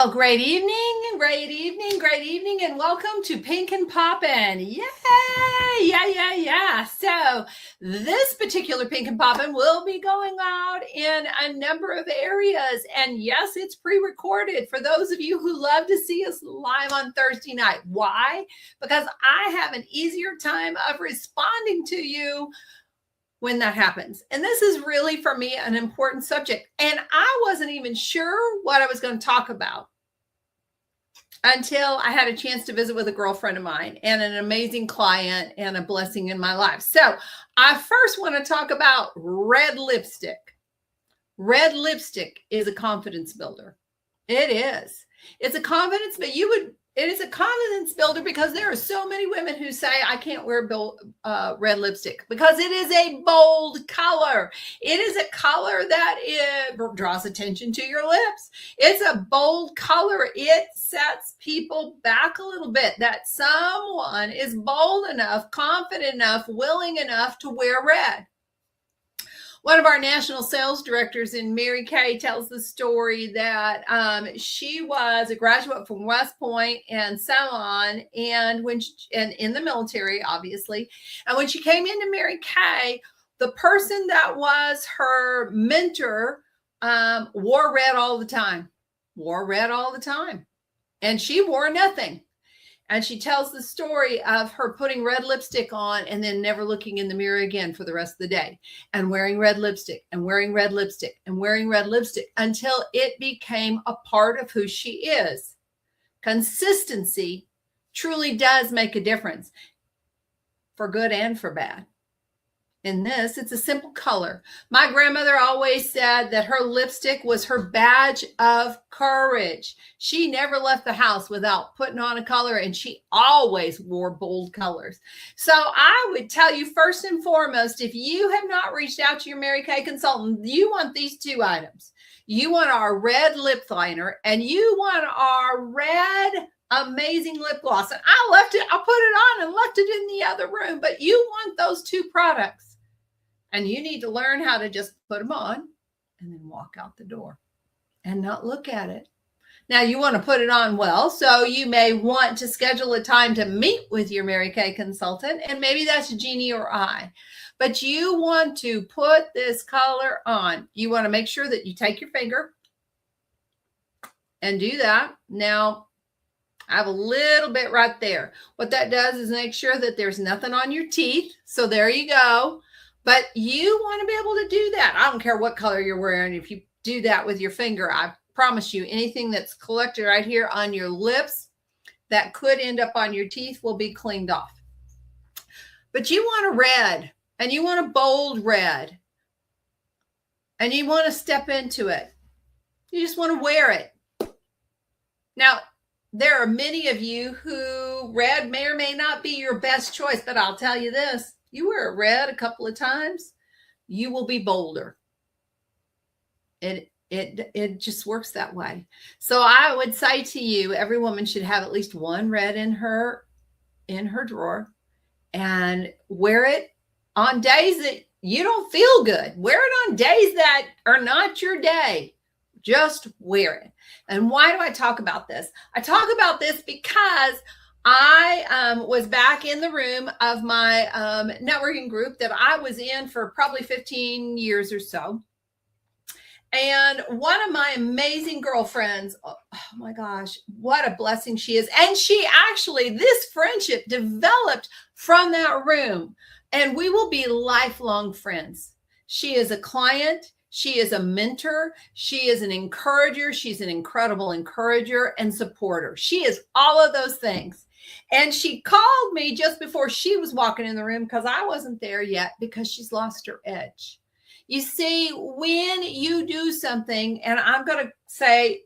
Well, great evening, and welcome to Pink and Poppin'. Yay! Yeah. So, this particular Pink and Poppin' will be going out in a number of areas. And yes, it's pre recorded for those of you who love to see us live on Thursday night. Why? Because I have an easier time of responding to you when that happens. And this is really, for me, an important subject. And I wasn't even sure what I was going to talk about until I had a chance to visit with a girlfriend of mine and an amazing client and a blessing in my life. So I first want to talk about red lipstick. Red lipstick is a confidence builder. It is. It's a confidence, but it is a confidence builder because there are so many women who say, I can't wear red lipstick because it is a bold color. It is a color that draws attention to your lips. It's a bold color. It sets people back a little bit, that someone is bold enough, confident enough, willing enough to wear red. One of our national sales directors in Mary Kay tells the story that she was a graduate from West Point and so on, and in the military, obviously. And when she came into Mary Kay, the person that was her mentor wore red all the time, and she wore nothing. And she tells the story of her putting red lipstick on and then never looking in the mirror again for the rest of the day, and wearing red lipstick and wearing red lipstick and wearing red lipstick until it became a part of who she is. Consistency truly does make a difference, for good and for bad. In this, it's a simple color. My grandmother always said that her lipstick was her badge of courage. She never left the house without putting on a color, and she always wore bold colors. So I would tell you, first and foremost, if you have not reached out to your Mary Kay consultant, you want these two items. You want our red lip liner, and you want our red amazing lip gloss. And I put it on and left it in the other room, but you want those two products. And you need to learn how to just put them on and then walk out the door and not look at it. Now, you want to put it on well, so you may want to schedule a time to meet with your Mary Kay consultant, and maybe that's Jeannie or I. But you want to put this color on. You want to make sure that you take your finger and do that. Now, I have a little bit right there. What that does is make sure that there's nothing on your teeth. So there you go. But you want to be able to do that. I don't care what color you're wearing. If you do that with your finger, I promise you, anything that's collected right here on your lips that could end up on your teeth will be cleaned off. But you want a red, and you want a bold red, and you want to step into it. You just want to wear it. Now, there are many of you who red may or may not be your best choice, but I'll tell you this. You wear red a couple of times, you will be bolder. It just works that way. So I would say to you, every woman should have at least one red in her drawer, and wear it on days that you don't feel good. Wear it on days that are not your day. Just wear it. And why do I talk about this? I talk about this because I was back in the room of my networking group that I was in for probably 15 years or so. And one of my amazing girlfriends, oh my gosh, what a blessing she is. And this friendship developed from that room. And we will be lifelong friends. She is a client. She is a mentor. She is an encourager. She's an incredible encourager and supporter. She is all of those things. And she called me just before she was walking in the room because I wasn't there yet, because she's lost her edge. You see, when you do something, and I'm going to say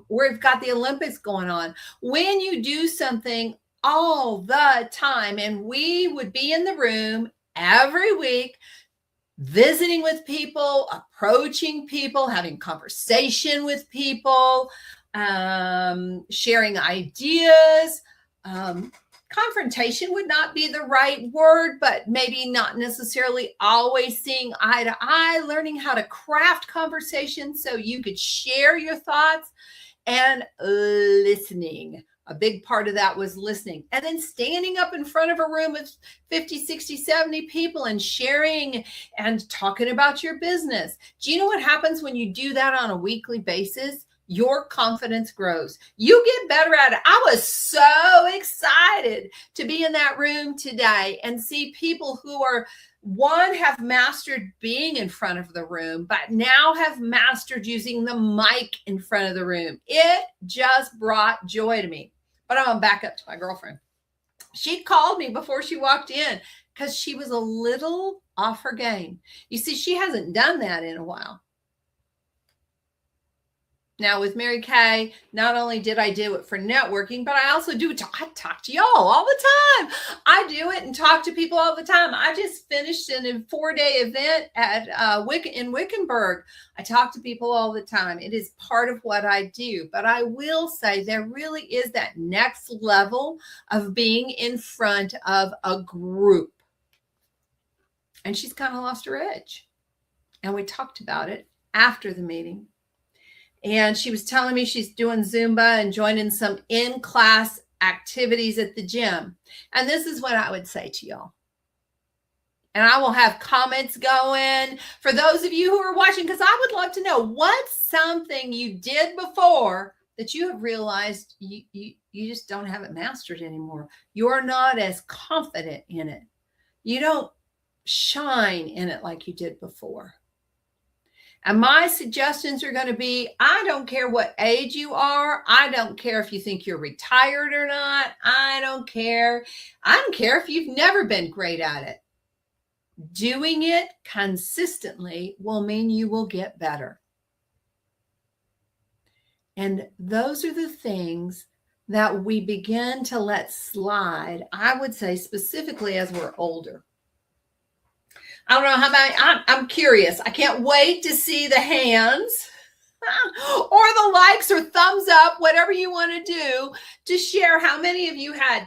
we've got the Olympics going on, when you do something all the time, and we would be in the room every week, visiting with people, approaching people, having conversation with people, sharing ideas. Confrontation would not be the right word, but maybe not necessarily always seeing eye to eye, learning how to craft conversations so you could share your thoughts and listening. A big part of that was listening. And then standing up in front of a room of 50, 60, 70 people and sharing and talking about your business. Do you know what happens when you do that on a weekly basis? Your confidence grows. You get better at it. I was so excited to be in that room today and see people who are, one, have mastered being in front of the room, but now have mastered using the mic in front of the room. It just brought joy to me. But I'm going to back up to my girlfriend. She called me before she walked in because she was a little off her game. You see, she hasn't done that in a while. Now with Mary Kay, not only did I do it for networking, but I also do I talk to y'all all the time. I do it and talk to people all the time. I just finished a 4-day event at in Wickenburg. I talk to people all the time. It is part of what I do. But I will say there really is that next level of being in front of a group. And she's kind of lost her edge. And we talked about it after the meeting. And she was telling me she's doing Zumba and joining some in-class activities at the gym. And this is what I would say to y'all. And I will have comments going for those of you who are watching, because I would love to know what's something you did before that you have realized you just don't have it mastered anymore. You're not as confident in it. You don't shine in it like you did before. And my suggestions are going to be, I don't care what age you are. I don't care if you think you're retired or not. I don't care. I don't care if you've never been great at it. Doing it consistently will mean you will get better. And those are the things that we begin to let slide, I would say specifically as we're older. I don't know how about, I'm curious. I can't wait to see the hands or the likes or thumbs up, whatever you want to do, to share how many of you had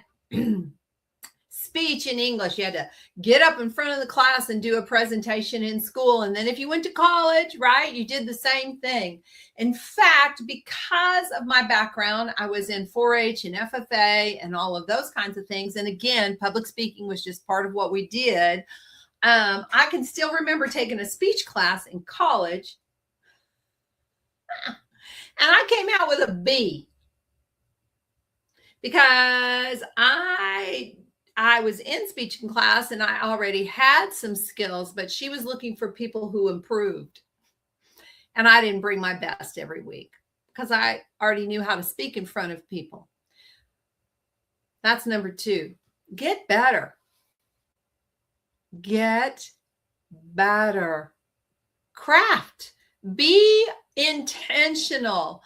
speech in English. You had to get up in front of the class and do a presentation in school. And then if you went to college, right, you did the same thing. In fact, because of my background, I was in 4-H and FFA and all of those kinds of things. And again, public speaking was just part of what we did. I can still remember taking a speech class in college, and I came out with a B because I was in speech class and I already had some skills, but she was looking for people who improved. And I didn't bring my best every week because I already knew how to speak in front of people. That's number 2. Get better. Get better. Craft. Be intentional.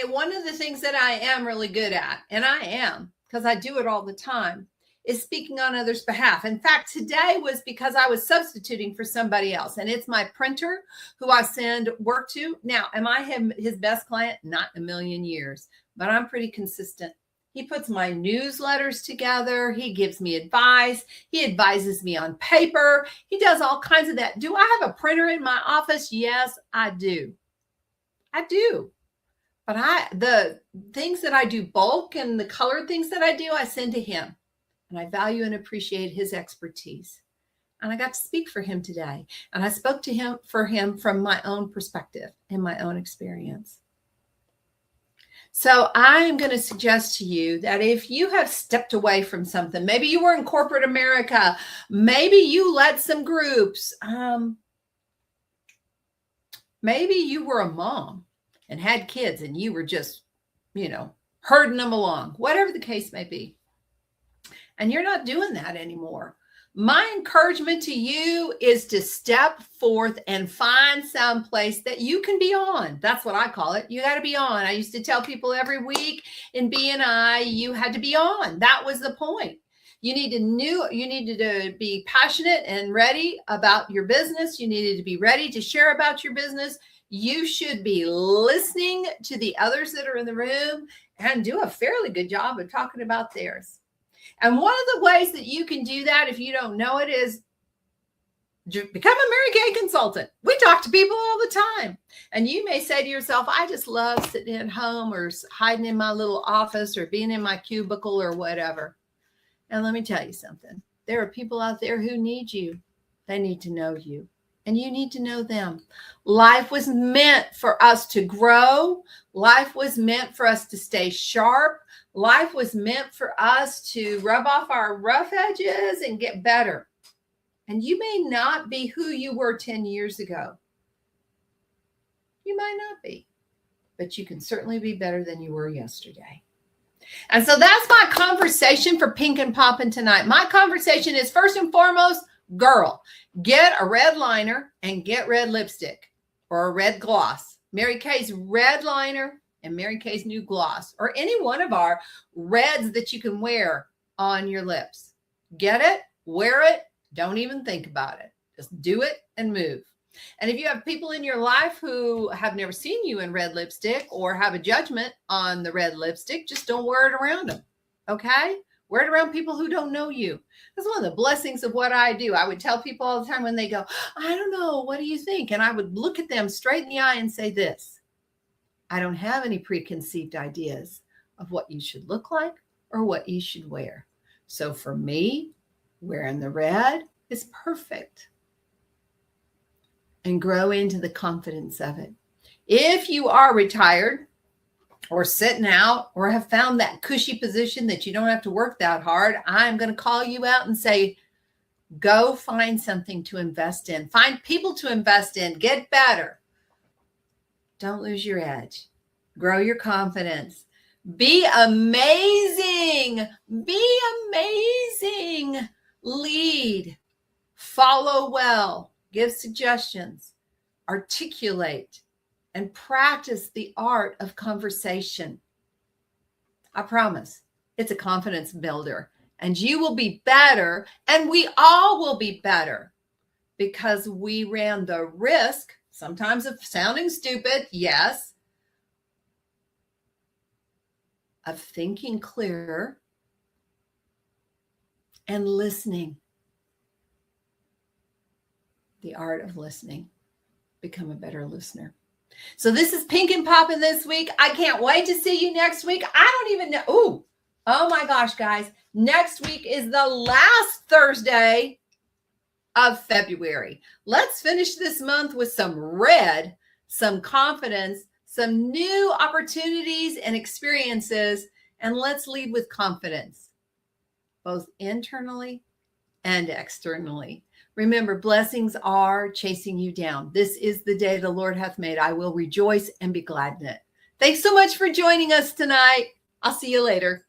One of the things that I am really good at, and I am because I do it all the time, is speaking on others' behalf. In fact, today was because I was substituting for somebody else, and it's my printer who I send work to. Now, am I his best client? Not in a million years, but I'm pretty consistent. He puts my newsletters together. He gives me advice. He advises me on paper. He does all kinds of that. Do I have a printer in my office? Yes, I do. I do. But the things that I do bulk and the colored things that I do, I send to him. And I value and appreciate his expertise. And I got to speak for him today. And I spoke to him from my own perspective and my own experience. So I am going to suggest to you that if you have stepped away from something, maybe you were in corporate America, maybe you led some groups, maybe you were a mom and had kids and you were just, herding them along, whatever the case may be. And you're not doing that anymore. My encouragement to you is to step forth and find some place that you can be on. That's what I call it. You got to be on. I used to tell people every week in BNI, you had to be on. That was the point. You needed to be passionate and ready about your business. You needed to be ready to share about your business. You should be listening to the others that are in the room and do a fairly good job of talking about theirs. And one of the ways that you can do that, if you don't know it, is Become a Mary Kay consultant. We talk to people all the time. And you may say to yourself, I just love sitting at home or hiding in my little office or being in my cubicle or whatever. And let me tell you something. There are people out there who need you. They need to know you, and you need to know them. Life was meant for us to grow. Life was meant for us to stay sharp. Life was meant for us to rub off our rough edges and get better. And you may not be who you were 10 years ago. You might not be, but you can certainly be better than you were yesterday. And so that's my conversation for Pink and Poppin' tonight. My conversation is, first and foremost, girl, get a red liner and get red lipstick or a red gloss. Mary Kay's red liner and Mary Kay's new gloss, or any one of our reds that you can wear on your lips. Get it, wear it. Don't even think about it. Just do it and move. And if you have people in your life who have never seen you in red lipstick or have a judgment on the red lipstick, just don't wear it around them. Okay? Wear it around people who don't know you. That's one of the blessings of what I do. I would tell people all the time when they go, I don't know, what do you think? And I would look at them straight in the eye and say this: I don't have any preconceived ideas of what you should look like or what you should wear. So for me, wearing the red is perfect. And grow into the confidence of it. If you are retired or sitting out or have found that cushy position that you don't have to work that hard, I'm going to call you out and say, go find something to invest in. Find people to invest in. Get better. Don't lose your edge. Grow your confidence. Be amazing. Be amazing. Lead. Follow well. Give suggestions. Articulate. And practice the art of conversation. I promise it's a confidence builder, and you will be better, and we all will be better, because we ran the risk, sometimes of sounding stupid, yes, of thinking clearer and listening. The art of listening. Become a better listener. So this is Pink and Poppin' this week. I can't wait to see you next week. I don't even know. Oh my gosh, guys. Next week is the last Thursday of February. Let's finish this month with some red, some confidence, some new opportunities and experiences, and let's lead with confidence, both internally and externally. Remember, blessings are chasing you down. This is the day the Lord hath made. I will rejoice and be glad in it. Thanks so much for joining us tonight. I'll see you later.